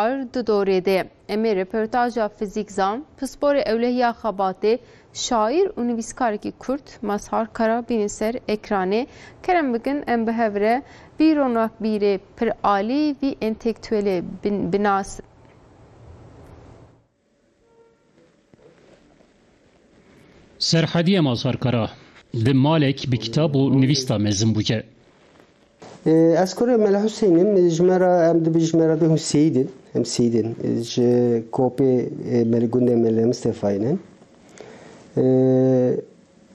Di dorê de em ê reportaja fizîk zan, pisporê ewlehiya Xebatê, şaîr û nivîskarekî Kurd Mazhar Kara bîne ser ekranê. Kerem bikin em bi hev re vî ronaqbîrê pir alî, vî entelektûelê binas. Serhediye Mazhar Kara di malek bi kitab û nivîsta mezin bûye. Ez kurê Mela Hüseyin'im, jmera em dibê jmera bê Hüseyidin, em Seyidin, ji kopê gundê Mele Mustefayî.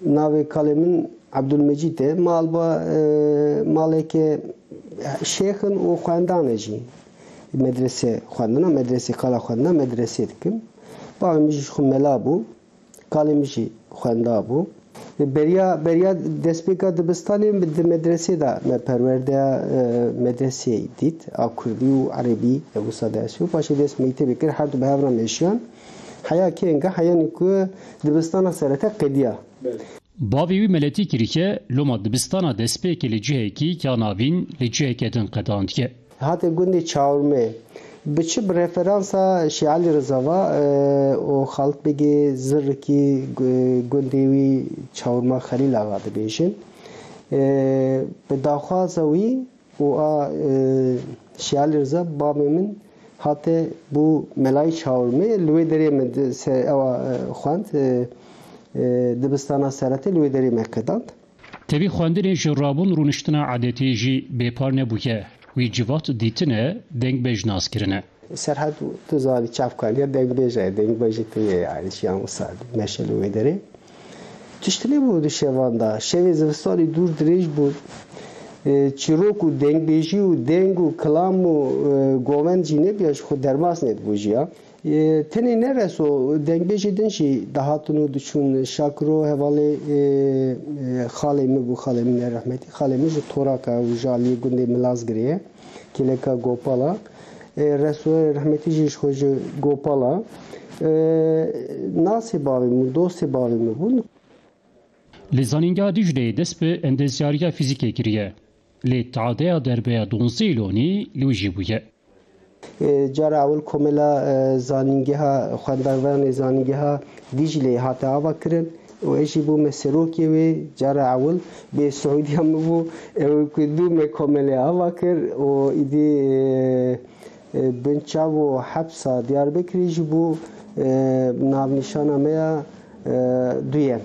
Navê kalê min Abdülmecîd e, maleke şêxin û xwendanê jî medrese xwendina, medresê kala xwendina medresê dikim. Bavê min jî xwe mela bû, kalê min jî xwenda bû. Beriya destpêka dibistanê di medresê de me perwerdeya medreseyê dît, a Kurdî û Erebî wisa dersi û paşê dest mektebê kir, her du bi hev re meşiyan. Heya kênge heyanê ku dibistana serete qediya. Bavê wî meletî kirike, loma dibistana destpêkê li cihekî ya navîn li cihekê din qedandiye. Hatê gundê çawirmê biçi bi referansa Şialî Rizava û Xalpêgê zirrikî gundê wî çawirma Xelîl Axa dibêjin. Bi daxwaza wî û a Şialî Riza bavê min hate bû melayê çawirmê li wê derê min ewa xwend dibistana seretê li wê derê me qedand. Tevî xwendinê ji rabûn rûniştina edetê jî bêpar nebûye. Wî civat dîtine dengbêj naskirine. Serhed tu zanî çavkaliya dengbêj e, dengbêjê tu yê yani şiyan wisa meşe li wê derê. Tiştî nebû di şevan da, şevê zivistanê dûr dirêj bû. Çîrok û dengbêjî û deng û kilam û govend jî nebiya ji xwe dermas nedibû jiya. Tenê neres o dengbêjê din jî dahatin û diçûn şakiro hevalê xalê min bû, xalê min nerehmetî, xalê min ji toraka û ji aliyê gundê Milazgirê ye, kêleka Gopala. Resul rahmetî jî ji xwe ji Gopala. Nasê bavê min, dostê bavê min bûn. Li zanîngeha Dicleyê dest bi endezyariya fîzîkê kiriye. Lê tadeya derbeya 12 îlonî li wî jî bûye. Cara awil komela zanîngeha xwendevanê zanîngeha Dicleyê hate ava kirin û ez jî bûme serokê wê cara awil bê Suûdiya min bû ew ku dû me komelê ava kir û îdî binçav û hepsa Diyarbekirê jî bû navnîşana me ya duyem.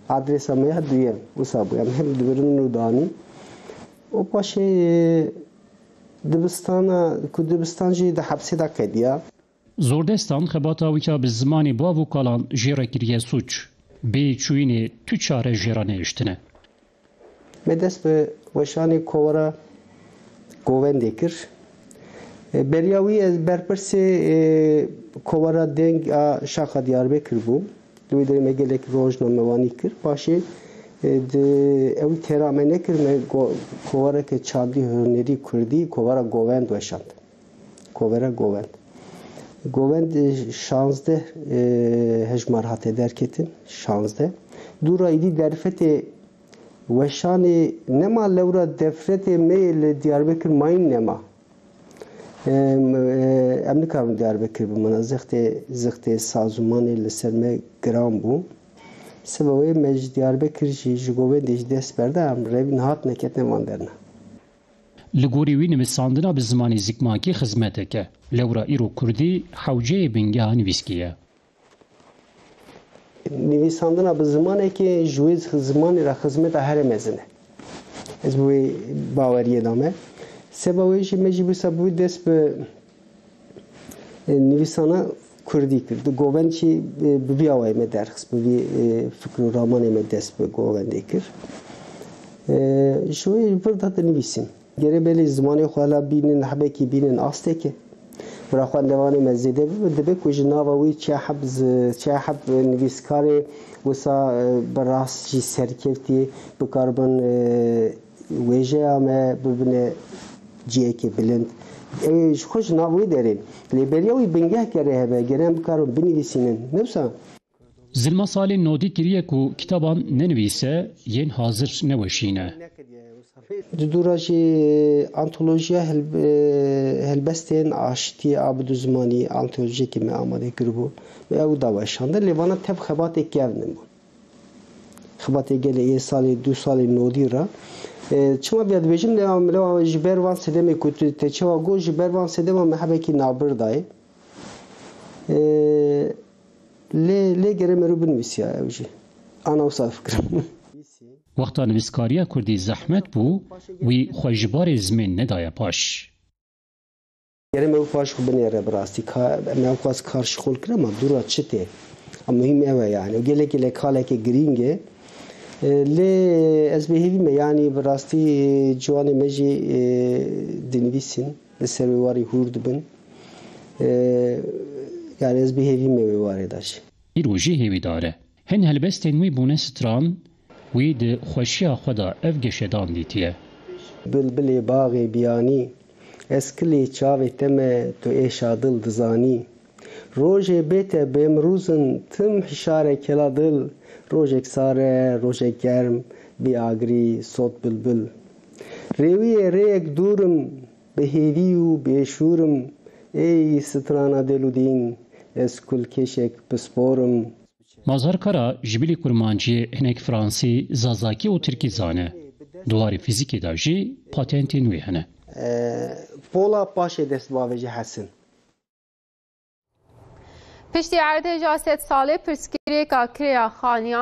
Adresa me ya duyem. Wisa bû em hem dibirin û danîn. O paşê dibistan jî di hepsê de qediya. Zordestan xebata wîka bi zimanê bav û kalan jê re kiriye sûç. Bê çûyînê tu çare jê re nehiştine. Me dest bi weşanê kovara govendê kir. Beriya wî ez berpirsê kovara deng a şaxa Diyarbekir bû. Li wê derê me gelek rojnamewanî kir. Paşê ew têra me nekir, me kovareke çandî hunerî Kurdî kovara govend weşand. Kovara govend. Govend 16 hejmar hate derketin, 16. Dûra îdî derfetê weşanê nema lewra defretê me li Diyarbekir mayîn nema. Em nikarin Diyarbekir bimîne, zixtê sazûmanê li ser me giran bû. Sebewê me ji Diyarbekir jî ji govendê jî dest berde em revîn hatine ketine van derine. Li gorî wî nivîsandina bi zimanê zikmakî xizmeteke. Lewra îro Kurdî hewceyê bingeha nivîskî ye. Nivîsandina bi zimanekê ji wê zimanê re xizmeta herê mezin e. Ez bi wê baweriyê da me. Sebewê jî me jî wisa bû dest bi nivîsana Kurdî kir. Di govend jî bi vî awayê me derxist, bi vî fikr û ramanê me dest bi govendê kir. Ji wê vir da dinivîsim. Gerê belê zimanê xwe hala bînin, hebekî bînin asteke. Bira xwendevanê me zêde bibe, dibe ku ji nava wî çiheb nivîskarê wisa bi rast jî serkeftî bikaribin wêjeya me bibine ciyekê bilind. Ew ji xwe ji nav wê derê. Lê beriya wî bingeh gerê hebe, gerê em bikarin binivîsînin. Ne wisa? Zilma salên nodî kiriye ku kitaban nenivîse yên hazir neweşîne. Dura jî antolojiya helbestên aşitî abidu zimanî antolojiyekê me amade kiribû ve ew da weşande lê vana tev xebatê kevnin bûn. Xebatê gelê ê salê du salê nodî ra çima vê dibêjin lê ji ber van sedemê ku tu te çawa got ji ber van sedema me hebekî nabir dayê lê gerê me rû binivîsiya ew jî ana wisa fikirim. Wexta nivîskariya Kurdî zehmet bû, wî xwe ji barê zimên nedaye paş. Gerê me ew paş xwe binêre bi rastî me ew xwaz kar ji xwe kir ama dûra çi tê muhîm ew e yani gelekî lê kalekê girîng e lê ez bêhêvî me yanî bi rastî ciwanê me jî dinivîsin li ser wê warî hûr dibin yani ez bêhêvî me wê warê da jî. Îro jî hêvîdar e. Hin helbestên wî bûne stran, wî di xweşiya xwe da ev geşedan dîtiye. Bilbilê baxê biyanî eskilê çavê te me tu êşa dil dizanî. Rojê bête bêmrûzin tim hişare kela dil rojek sare rojek germ bê agirî sot bilbil. Rêwiyê rêyek dûrim bihêvî û bêşûrim ey strana del û dîn ez kulkeşek pisporim. Mazhar Kara ji bilî kurmanciyê hinek Fransî, Zazakî û Tirkî zane. Duwarê fîzîkê da jî patentên wê hene. Pola paşê destbavê jî hesin. Piştî erdhêja 100 salê pirsgirêka Kirêya Xaniyan